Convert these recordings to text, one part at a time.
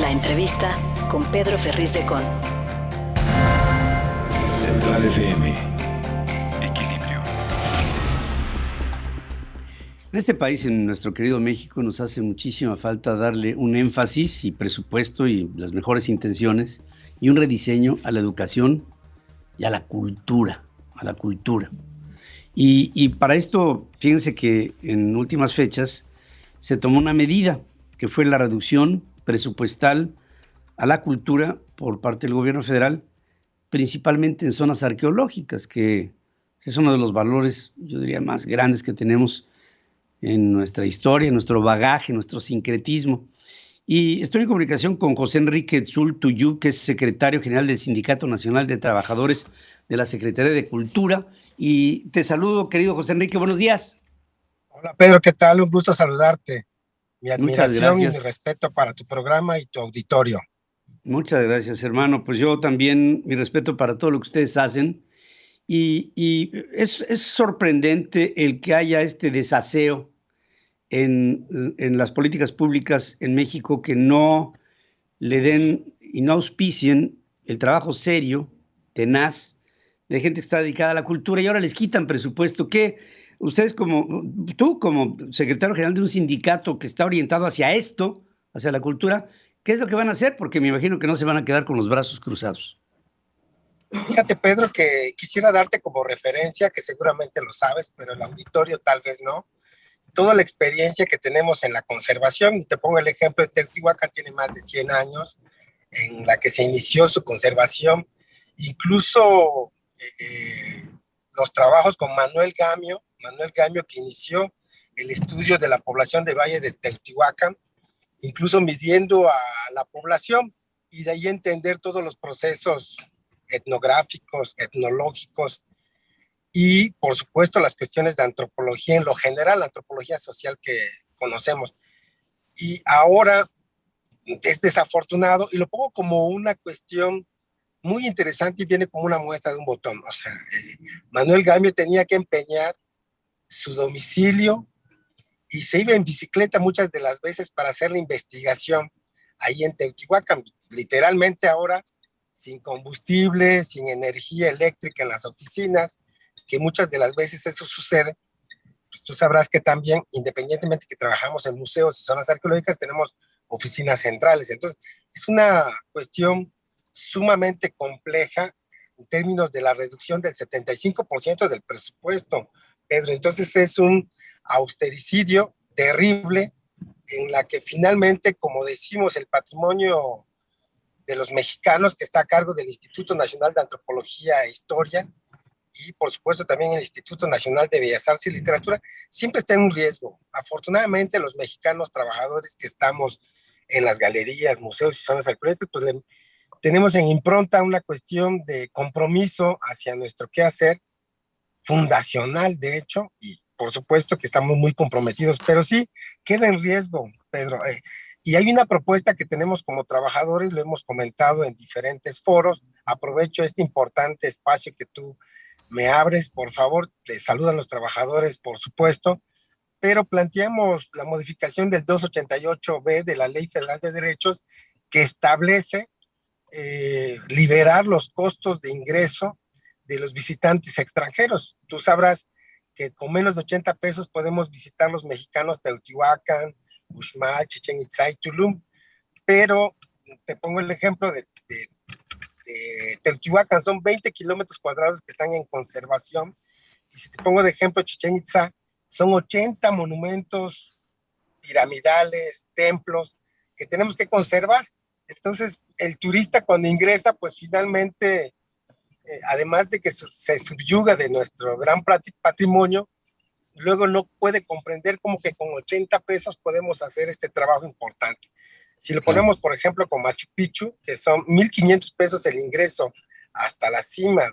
La entrevista con Pedro Ferriz de Con. Central FM. Equilibrio. En este país, en nuestro querido México, nos hace muchísima falta darle un énfasis y presupuesto y las mejores intenciones y un rediseño a la educación y a la cultura, Y para esto, fíjense que en últimas fechas se tomó una medida que fue la reducción presupuestal a la cultura por parte del gobierno federal, principalmente en zonas arqueológicas, que es uno de los valores, yo diría, más grandes que tenemos en nuestra historia, en nuestro bagaje, en nuestro sincretismo. Y estoy en comunicación con José Enrique Tzul Tuyú, que es secretario general del Sindicato Nacional de Trabajadores de la Secretaría de Cultura. Y te saludo, querido José Enrique, buenos días. Hola Pedro, ¿qué tal? Un gusto saludarte. Mi Muchas admiración y gracias. mi respeto para tu programa y tu auditorio. Muchas gracias, hermano. Pues yo también, mi respeto para todo lo que ustedes hacen. Y es sorprendente el que haya este desaseo en las políticas públicas en México, que no le den y no auspicien el trabajo serio, tenaz, de gente que está dedicada a la cultura, y ahora les quitan presupuesto. ¿Qué? Ustedes tú como secretario general de un sindicato que está orientado hacia esto, hacia la cultura, ¿qué es lo que van a hacer? Porque me imagino que no se van a quedar con los brazos cruzados. Fíjate, Pedro, que quisiera darte como referencia, que seguramente lo sabes, pero el auditorio tal vez no, toda la experiencia que tenemos en la conservación. Y te pongo el ejemplo de Teotihuacán, tiene más de 100 años en la que se inició su conservación. Incluso los trabajos con Manuel Gamio, que inició el estudio de la población de Valle de Teotihuacán, incluso midiendo a la población, y de ahí entender todos los procesos etnográficos, etnológicos, y por supuesto las cuestiones de antropología en lo general, la antropología social que conocemos. Y ahora es desafortunado, y lo pongo como una cuestión muy interesante y viene como una muestra de un botón. O sea, Manuel Gamio tenía que empeñar su domicilio y se iba en bicicleta muchas de las veces para hacer la investigación ahí en Teotihuacán. Literalmente ahora sin combustible, sin energía eléctrica en las oficinas, que muchas de las veces eso sucede. Pues tú sabrás que también, independientemente que trabajamos en museos y zonas arqueológicas, tenemos oficinas centrales. Entonces, es una cuestión sumamente compleja en términos de la reducción del 75% del presupuesto, Pedro. Entonces, es un austericidio terrible en la que finalmente, como decimos, el patrimonio de los mexicanos, que está a cargo del Instituto Nacional de Antropología e Historia, y por supuesto también el Instituto Nacional de Bellas Artes y Literatura, siempre está en un riesgo. Afortunadamente, los mexicanos trabajadores que estamos en las galerías, museos y zonas arqueológicas, pues tenemos en impronta una cuestión de compromiso hacia nuestro quehacer fundacional, de hecho, y por supuesto que estamos muy comprometidos, pero sí queda en riesgo, Pedro. Y hay una propuesta que tenemos como trabajadores, lo hemos comentado en diferentes foros. Aprovecho este importante espacio que tú me abres, por favor. Te saludan los trabajadores, por supuesto, pero planteamos la modificación del 288B de la Ley Federal de Derechos, que establece liberar los costos de ingreso de los visitantes extranjeros. Tú sabrás que con menos de 80 pesos podemos visitar los mexicanos Teotihuacán, Uxmal, Chichén Itzá y Tulum, pero te pongo el ejemplo de Teotihuacán, son 20 kilómetros cuadrados que están en conservación, y si te pongo de ejemplo Chichén Itzá, son 80 monumentos piramidales, templos, que tenemos que conservar. Entonces, el turista cuando ingresa, pues finalmente, además de que se subyuga de nuestro gran patrimonio, luego no puede comprender cómo que con 80 pesos podemos hacer este trabajo importante. Si lo ponemos, por ejemplo, con Machu Picchu, que son 1,500 pesos el ingreso hasta la cima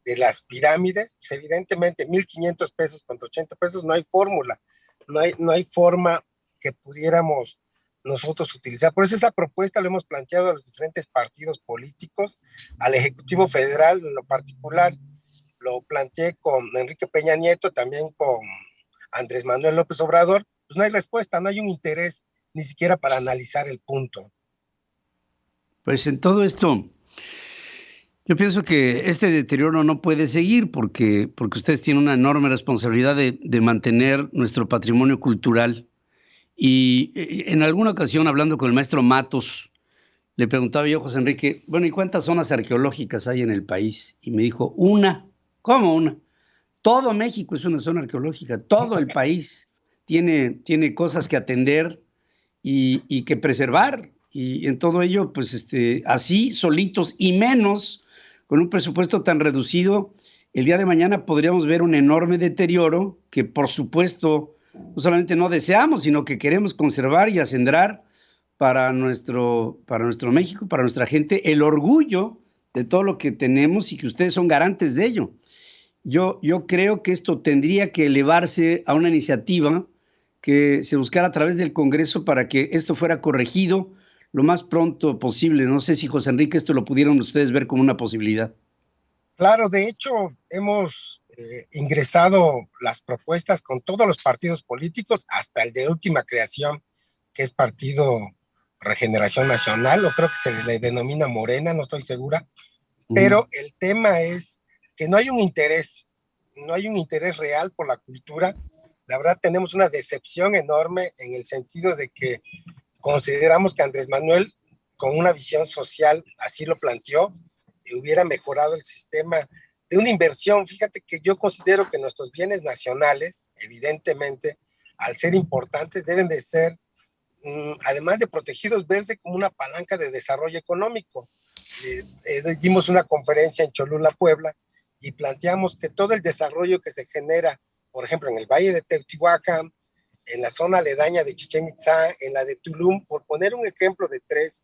de las pirámides, pues evidentemente 1,500 pesos contra 80 pesos no hay fórmula, no hay forma que pudiéramos nosotros utilizar. Por eso esa propuesta lo hemos planteado a los diferentes partidos políticos, al Ejecutivo Federal en lo particular. Lo planteé con Enrique Peña Nieto, también con Andrés Manuel López Obrador. Pues no hay respuesta, no hay un interés ni siquiera para analizar el punto. Pues en todo esto, yo pienso que este deterioro no puede seguir porque ustedes tienen una enorme responsabilidad de mantener nuestro patrimonio cultural. Y en alguna ocasión, hablando con el maestro Matos, le preguntaba yo a José Enrique, bueno, ¿y cuántas zonas arqueológicas hay en el país? Y me dijo, una. ¿Cómo una? Todo México es una zona arqueológica, todo el país tiene cosas que atender y que preservar. Y en todo ello, pues así solitos y menos, con un presupuesto tan reducido, el día de mañana podríamos ver un enorme deterioro que, por supuesto, no solamente no deseamos, sino que queremos conservar y acendrar para nuestro México, para nuestra gente, el orgullo de todo lo que tenemos y que ustedes son garantes de ello. Yo creo que esto tendría que elevarse a una iniciativa que se buscara a través del Congreso para que esto fuera corregido lo más pronto posible. No sé si, José Enrique, esto lo pudieron ustedes ver como una posibilidad. Claro, de hecho, hemos ingresado las propuestas con todos los partidos políticos, hasta el de última creación, que es Partido Regeneración Nacional, o creo que se le denomina Morena, no estoy segura, pero el tema es que no hay un interés real por la cultura. La verdad tenemos una decepción enorme en el sentido de que consideramos que Andrés Manuel, con una visión social, así lo planteó, hubiera mejorado el sistema de una inversión. Fíjate que yo considero que nuestros bienes nacionales, evidentemente, al ser importantes, deben de ser, además de protegidos, verse como una palanca de desarrollo económico. Dimos una conferencia en Cholula, Puebla, y planteamos que todo el desarrollo que se genera, por ejemplo, en el Valle de Teotihuacán, en la zona aledaña de Chichén Itzá, en la de Tulum, por poner un ejemplo de tres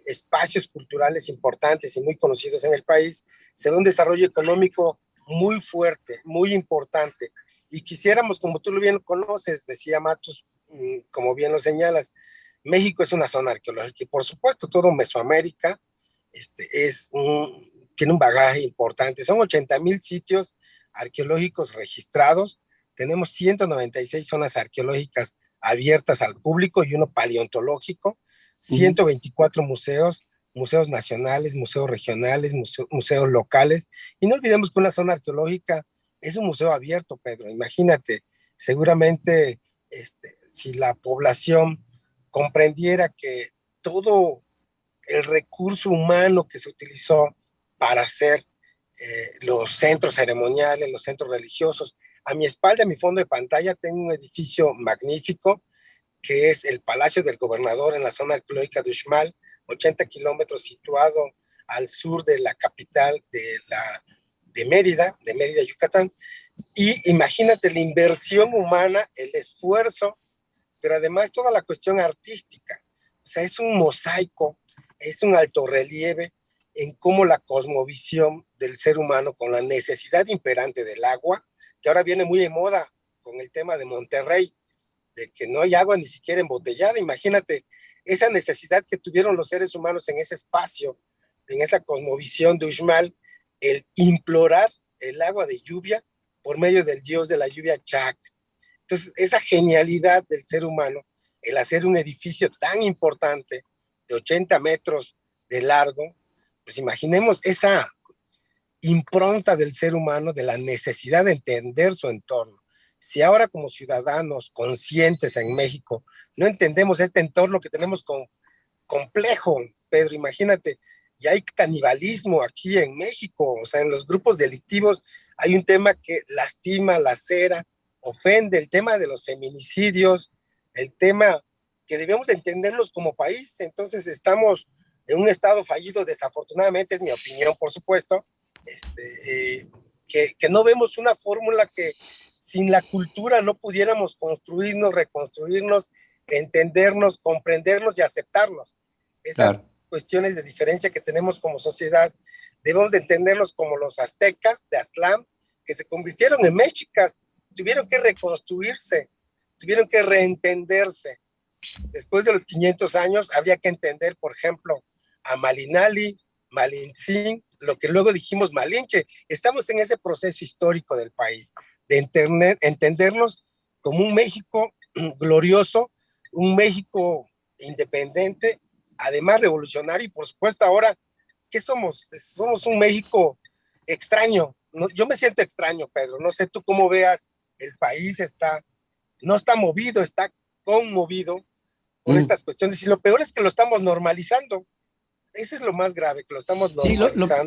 espacios culturales importantes y muy conocidos en el país, se ve un desarrollo económico muy fuerte, muy importante. Y quisiéramos, como tú lo bien conoces, decía Matos, como bien lo señalas, México es una zona arqueológica y por supuesto todo Mesoamérica tiene un bagaje importante. Son 80,000 sitios arqueológicos registrados. Tenemos 196 zonas arqueológicas abiertas al público y uno paleontológico, 124 museos, museos nacionales, museos regionales, museos locales. Y no olvidemos que una zona arqueológica es un museo abierto, Pedro. Imagínate, seguramente si la población comprendiera que todo el recurso humano que se utilizó para hacer los centros ceremoniales, los centros religiosos. A mi espalda, en mi fondo de pantalla, tengo un edificio magnífico que es el Palacio del Gobernador en la zona arqueológica de Uxmal, 80 kilómetros, situado al sur de la capital de Mérida, Yucatán. Y imagínate la inversión humana, el esfuerzo, pero además toda la cuestión artística. O sea, es un mosaico, es un alto relieve en cómo la cosmovisión del ser humano, con la necesidad imperante del agua, que ahora viene muy de moda con el tema de Monterrey, de que no hay agua ni siquiera embotellada. Imagínate esa necesidad que tuvieron los seres humanos en ese espacio, en esa cosmovisión de Uxmal, el implorar el agua de lluvia por medio del dios de la lluvia Chac. Entonces, esa genialidad del ser humano, el hacer un edificio tan importante de 80 metros de largo, pues imaginemos esa impronta del ser humano, de la necesidad de entender su entorno. Si ahora como ciudadanos conscientes en México no entendemos este entorno que tenemos complejo, Pedro, imagínate, ya hay canibalismo aquí en México, o sea, en los grupos delictivos hay un tema que lastima, lacera, ofende, el tema de los feminicidios, el tema que debemos entenderlos como país. Entonces estamos en un estado fallido, desafortunadamente, es mi opinión, por supuesto, que no vemos una fórmula que sin la cultura no pudiéramos construirnos, reconstruirnos, entendernos, comprendernos y aceptarnos. Esas cuestiones de diferencia que tenemos como sociedad, debemos de entenderlos como los aztecas de Aztlán, que se convirtieron en mexicas, tuvieron que reconstruirse, tuvieron que reentenderse. Después de los 500 años, había que entender, por ejemplo, a Malinali, Malintzin, lo que luego dijimos Malinche. Estamos en ese proceso histórico del país, de entendernos como un México glorioso, un México independiente, además revolucionario, y por supuesto ahora, ¿qué somos? Somos un México extraño. No, yo me siento extraño, Pedro, no sé tú cómo veas, el país no está movido, está conmovido por estas cuestiones, y lo peor es que lo estamos normalizando. Eso es lo más grave, que lo estamos normalizando.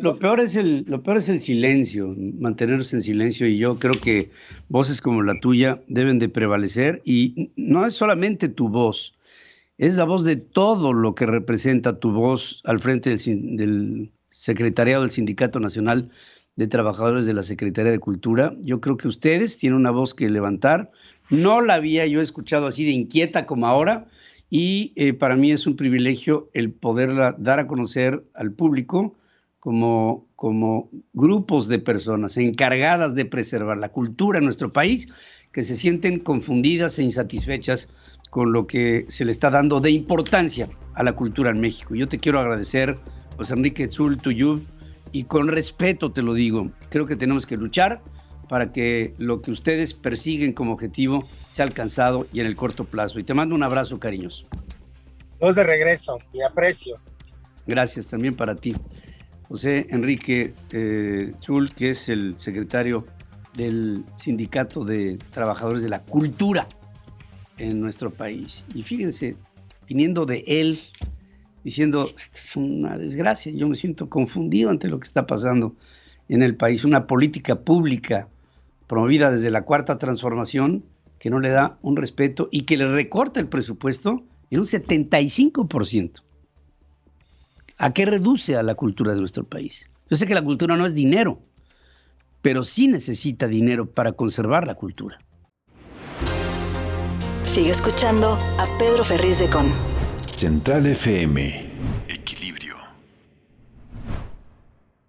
Sí, lo peor es el silencio, mantenerse en silencio, y yo creo que voces como la tuya deben de prevalecer, y no es solamente tu voz, es la voz de todo lo que representa tu voz al frente del secretariado del Sindicato Nacional de Trabajadores de la Secretaría de Cultura. Yo creo que ustedes tienen una voz que levantar. No la había yo escuchado así de inquieta como ahora, y para mí es un privilegio el poderla dar a conocer al público como grupos de personas encargadas de preservar la cultura en nuestro país, que se sienten confundidas e insatisfechas con lo que se le está dando de importancia a la cultura en México. Yo te quiero agradecer, José Enrique Tzul Tuyub, y con respeto te lo digo, creo que tenemos que luchar para que lo que ustedes persiguen como objetivo sea alcanzado y en el corto plazo. Y te mando un abrazo cariñoso. Dos de regreso, mi aprecio. Gracias también para ti. José Enrique Tzul, que es el secretario del Sindicato de Trabajadores de la Cultura en nuestro país. Y fíjense, viniendo de él, diciendo, esto es una desgracia, yo me siento confundido ante lo que está pasando en el país, una política pública promovida desde la Cuarta Transformación que no le da un respeto y que le recorta el presupuesto en un 75%. ¿A qué reduce a la cultura de nuestro país? Yo sé que la cultura no es dinero, pero sí necesita dinero para conservar la cultura. Sigue escuchando a Pedro Ferriz de Con. Central FM.